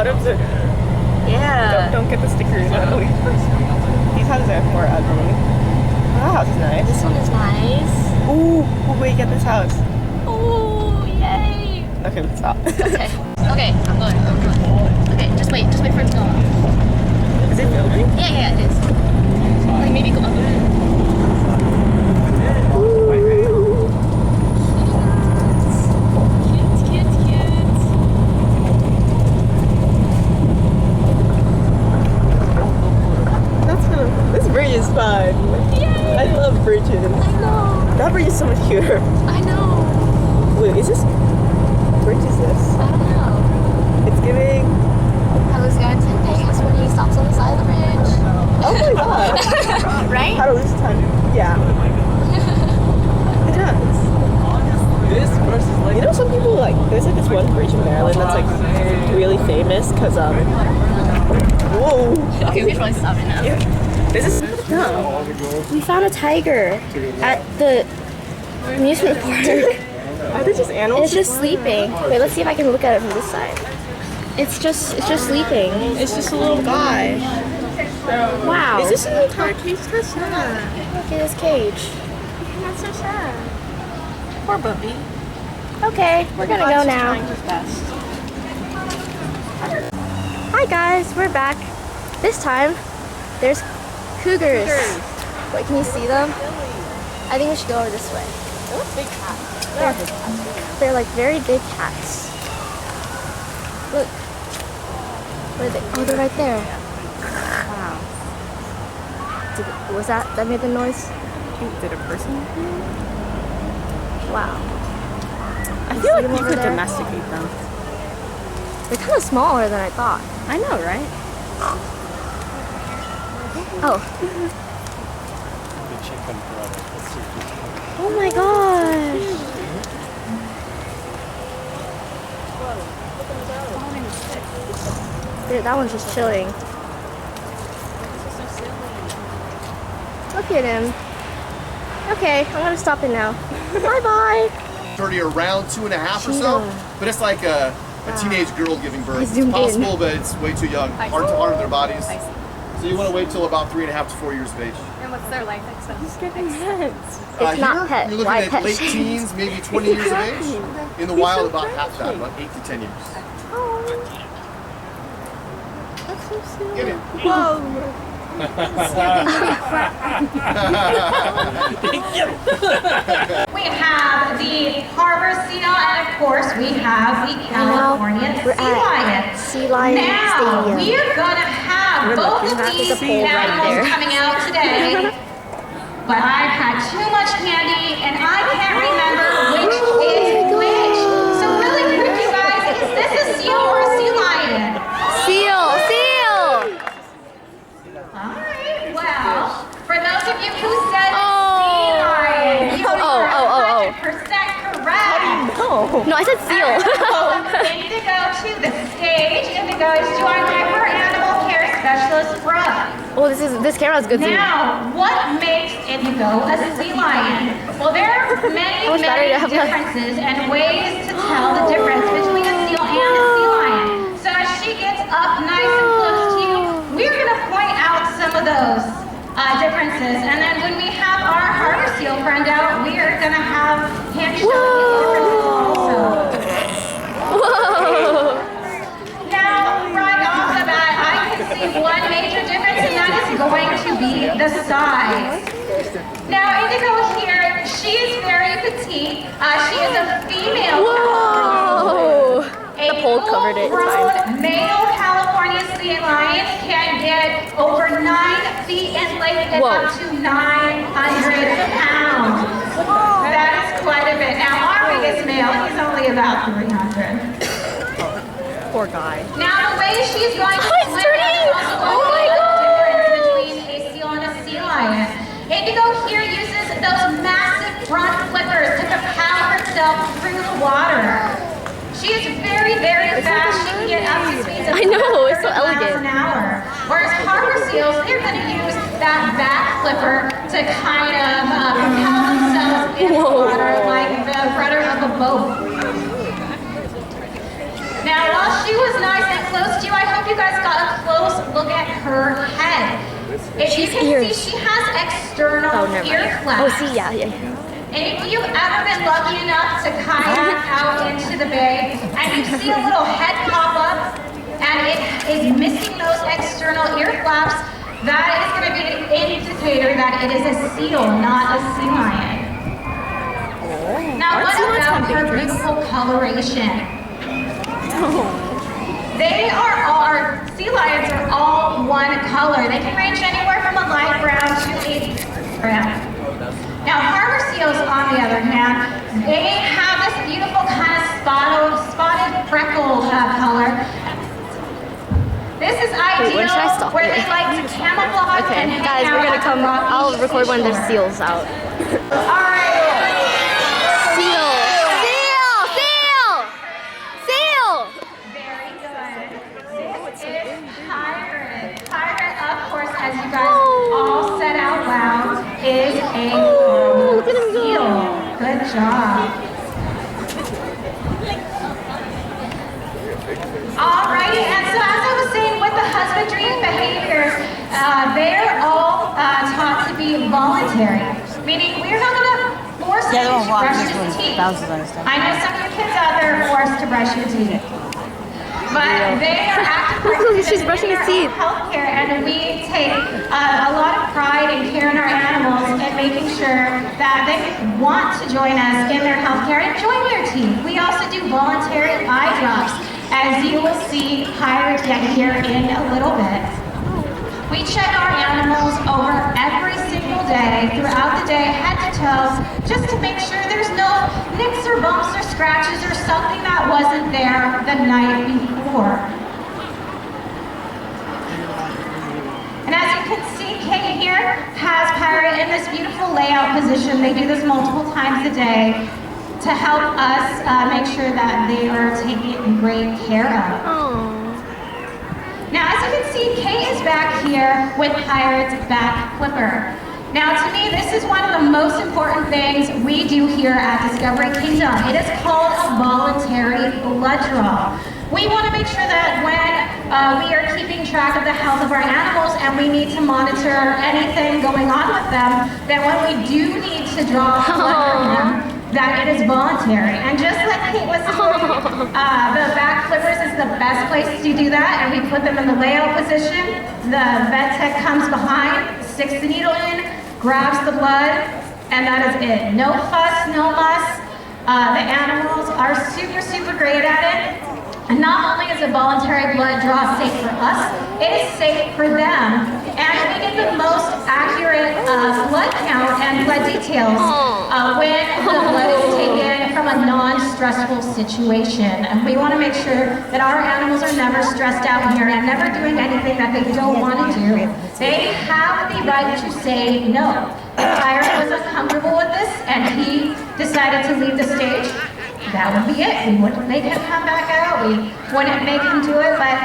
bottoms are... Yeah. Don't get the stickers, Natalie. These houses are more ugly. Oh, that house is nice. This one is nice. Ooh, wait, get this house. Oh, yay. Okay, let's stop. Okay. Okay, I'm going. Okay, just wait for it to go off. Is it filming? Yeah, it is. Like maybe go up. This bridge is fun. Yay. I love bridges. I know. That bridge is so much cuter. I know. Wait, is this... What bridge is this? I don't know. It's giving... I was going 10 days when he stops on the side of the bridge. Oh my god. Right? How to lose time. Yeah. It does. This versus like... You know some people like... There's like this one bridge in Maryland that's like really famous because whoa. Okay, we should probably stop it now. Yeah. This is... No. We found a tiger at the amusement park. Are they just animals? It's just sleeping. Wait, let's see if I can look at it from this side. It's just sleeping. It's just a little guy. Wow. Is this a little car cage? That's so sad. Look at his cage. That's so sad. Poor Bumpy. Okay, we're gonna go now. Trying his best. Hi guys, we're back. This time, there's cougars. Wait, can you see them? I think we should go over this way. Those big cats. They're like very big cats. Look. Where are they? Oh, they're right there. Wow. Was that made the noise? Did a person? Wow. I feel like them you over could there? domesticate them. They're kind of smaller than I thought. I know, right? Oh. Oh my gosh. Dude, that one's just chilling. Look at him. Okay, I'm gonna stop it now. Bye bye. 30 around 2.5 or so, but it's like a teenage girl giving birth. It's zoomed possible, but it's way too young. Hard to harm their bodies. So you want to wait till about 3.5 to 4 years of age. And what's their life expectancy? Just getting heads. It's not pet. You're looking Why at pet late shame? teens, maybe 20 years of age. In the wild, about half that, about 8 to 10 years. That's so silly. Get it. Whoa. We have the harbor seal, and of course we have the California we're sea lion. at Sea Lion Now Stadium. we are gonna have both of these pole right animals there. coming out today. But I've had too much candy, and I can't remember which is which. So really quick, you guys, is this a seal or a sea lion? Seal! Alright, well, for those of you who said sea lion, you are 100% correct. No, I said seal. Indigo to the stage. Indigo is joined by her animal care specialist, Brooke. Oh, this camera's good zoom. Now, what makes Indigo a sea lion? Well, there are many differences and ways to tell the difference between a seal and a sea lion. So as she gets up nice and close to you, we're going to point out some of those differences. And then when we have our harbor seal friend out, we are going to have him show you the differences also. Whoa! Now, right off the bat, I can see one major difference, and that is going to be the size. Now, Indigo here, she is very petite. She is a female. Whoa! The pole covered it. It's fine. Male California sea lions can get over 9 feet in length and up to 900 pounds. That is quite a bit. Now, our biggest male, he's only about 300. Poor guy. Now, the way she's going to swim is also going to be a difference between a seal and a sea lion. Indigo here uses those massive front flippers to propel herself through the water. She is very, very fast. She can get up to speeds of 30 miles an hour. Whereas harbor seals, they're going to use that back flipper to kind of propel themselves in the water like the rudder of a boat. Now, while she was nice and close to you, her head. If you can see, she has external ear flaps. Oh, see, yeah. And if you've ever been lucky enough to kayak out into the bay and you see a little head pop up and it is missing those external ear flaps, that is going to be an indicator that it is a seal, not a sea lion. Now, what about her beautiful coloration? They are all, our sea lions are all one color. They can range anywhere from a light brown to a brown. Now, harbor seals, on the other hand, they have this beautiful kind of spotted freckled color. This is ideal where they like to camouflage. Okay, and guys, we're gonna come. I'll record one of their seals out. All right. Seal! Very good. This is pirate. Pirate, of course, as you guys all said out loud, is a seal. Good job. Alrighty, and so as I was saying, with the husbandry behaviors, they're all taught to be voluntary, meaning we're not going to force you to brush your teeth. I know some of your kids out there are forced to brush your teeth, but they are active participants She's brushing his teeth. Healthcare, and we take a lot of pride in care in our animals and making sure that they want to join us in their healthcare and join their teeth. We also do voluntary eye drops, as you will see Pirate get here in a little bit. We check our animals over every single day, throughout the day, head to toe, just to make sure there's no nicks or bumps or scratches or something that wasn't there the night before. And as you can see, Kate here has Pirate in this beautiful layout position. They do this multiple times a day to help us make sure that they are taken great care of. Now, as you can see, Kate is back here with Pirate's back clipper. Now, to me, this is one of the most important things we do here at Discovery Kingdom. It is called a voluntary blood draw. We want to make sure that when we are keeping track of the health of our animals and we need to monitor anything going on with them, that when we do need to draw blood from them, that it is voluntary. And just like Kate was saying, the back clippers is the best place to do that, and we put them in the layout position. The vet tech comes behind, sticks the needle in, grabs the blood, and that is it. No fuss, no muss. The animals are super, super great at it. And not only is a voluntary blood draw safe for us, it is safe for them. And we get the most accurate blood count and blood details when the blood is taken from a non-stressful situation. And we want to make sure that our animals are never stressed out here and never doing anything that they don't want to do. They have the right to say no. If Pirate was uncomfortable with this and he decided to leave the stage, that would be it. We wouldn't make him come back out. We wouldn't make him do it, but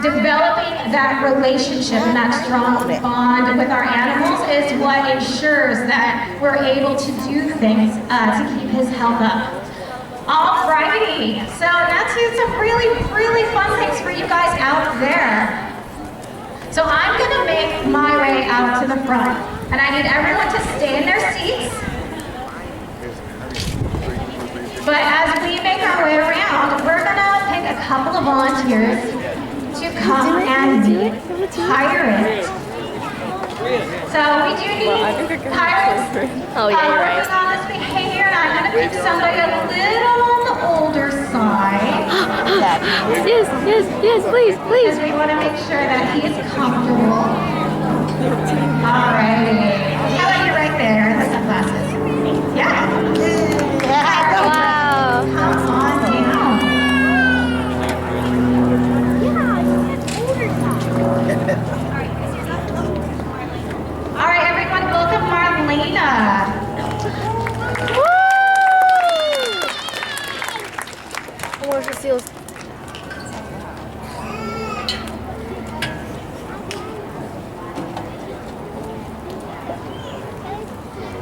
developing that relationship and that strong bond with our animals is what ensures that we're able to do things to keep his health up. Alrighty, so that's some really, really fun things for you guys out there. So I'm gonna make my way out to the front, and I need everyone to stay in their seats. But as we make our way around, we're gonna pick a couple of volunteers to come and meet Pirate. So we do need Pirates Oh yeah, you're right. on this behavior, and I'm gonna pick somebody a little on the older side. Yes, please. Because we want to make sure that he is comfortable. Alrighty. How about you right there in the sunglasses? Yeah. Wow. Come on down. All right, everyone, welcome Marlena. Where's the seals?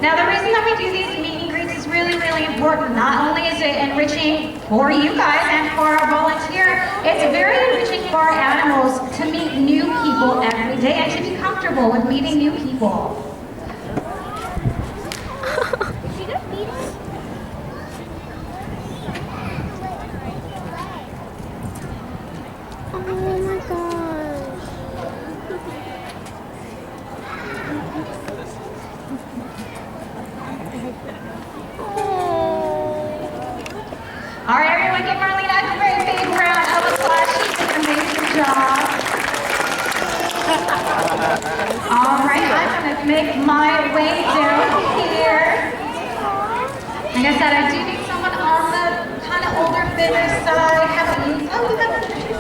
Now, the reason that we do these meet and greets is really really important. Not only is it enriching for you guys and for our volunteer, it's very enriching for our animals to meet new people every day and to be comfortable with meeting new people. All right, everyone, give Marlena a great big round of applause. She did an amazing job. All right, I'm going to make my way down here. Like I said, I do need someone on the kind of older, thinner side. How about you? Oh, we got another two.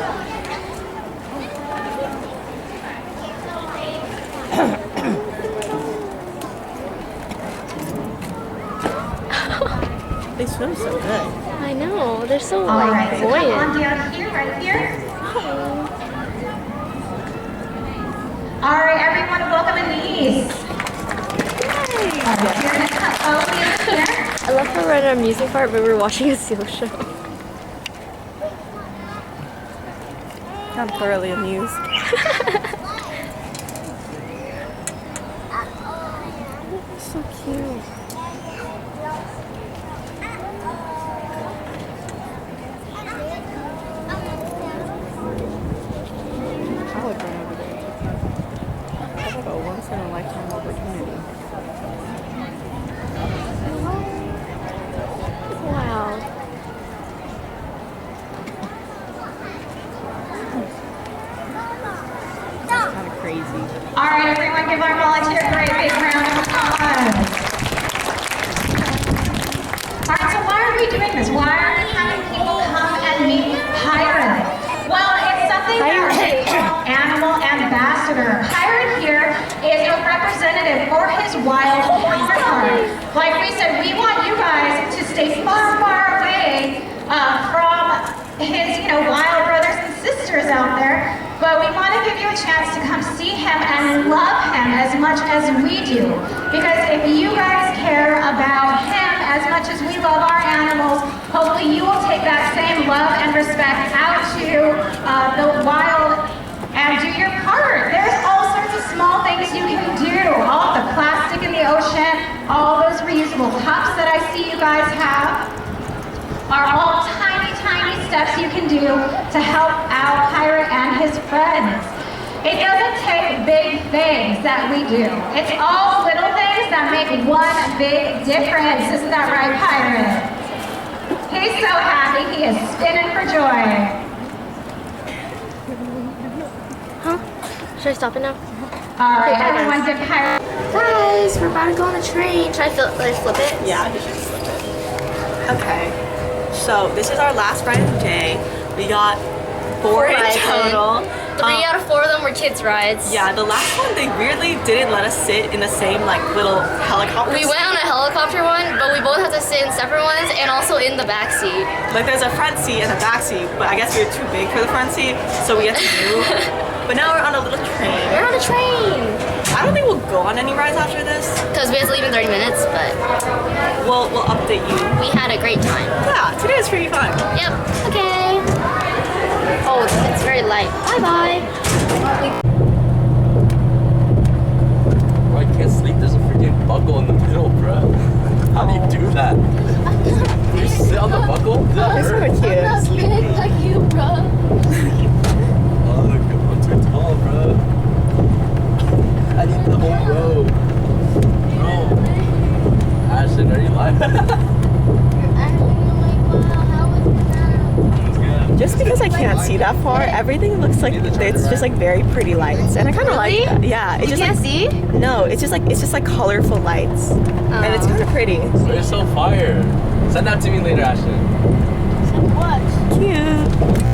They swim so good. I know, they're so All right, so come buoyant. on down here, right here. All right, everyone, welcome Anise. All right, you're gonna come over here. I love how we're at our amusement park, but we're watching a seal show. I'm thoroughly amused. So cute. I would run over there. That's like a once in a lifetime opportunity. Wow. That's kind of crazy. All right, everyone, give our volunteer a great big round of applause. All right, so why are we doing this? Why are we having people come and meet Pirate? Well, it's something that we call Animal Ambassador. Pirate here is a representative for his wild counterpart. Like we said, we want you guys to stay far, far away from his, wild brothers and sisters out there. But we want to give you a chance to come see him and love him as much as we do. Because if you guys care about him as much as we love our animals, hopefully you will take that same love and respect out to the wild and do your part. There's all sorts of small things you can do. All the plastic in the ocean, all those reusable cups that I see you guys have are all tiny, tiny steps you can do to help out Pirate and his friends. It doesn't take big things that we do. It's all little things that make one big difference. Isn't that right, Pirate? He's so happy. He is spinning for joy. Huh? Should I stop it now? All right, Okay, bye, everyone guys. give Pirate. Guys, we're about to go on a train. Should I flip it? Yeah, you should flip it. Okay. So this is our last ride of the day. We got 4 in rides in. total. 3 out of 4 of them were kids' rides. Yeah, the last one they weirdly didn't let us sit in the same little helicopter. We went on a helicopter one, but we both had to sit in separate ones and also in the back seat. There's a front seat and a back seat, but I guess we were too big for the front seat, so we had to move. But now we're on a little train. We're on a train. I don't think we'll go on any rides after this. Because we have to leave in 30 minutes, but We'll update you. we had a great time. Yeah, today was pretty fun. Yep. Okay. Oh, it's very light. Bye-bye. I can't sleep. There's a freaking buckle in the middle, bro. How do you do that? You sit on the buckle? It's so cute. big like you, bro. Oh, look, I'm too tall, bro. I need the whole row. Bro. Ashton, are you live? Just because I can't see that far, everything looks like it's just very pretty lights, and I kind of like Really? that. Yeah, it's You just can't see? no, it's just colorful lights, and it's kind of pretty. They're so fire. Send that to me later, Ashton. Cute.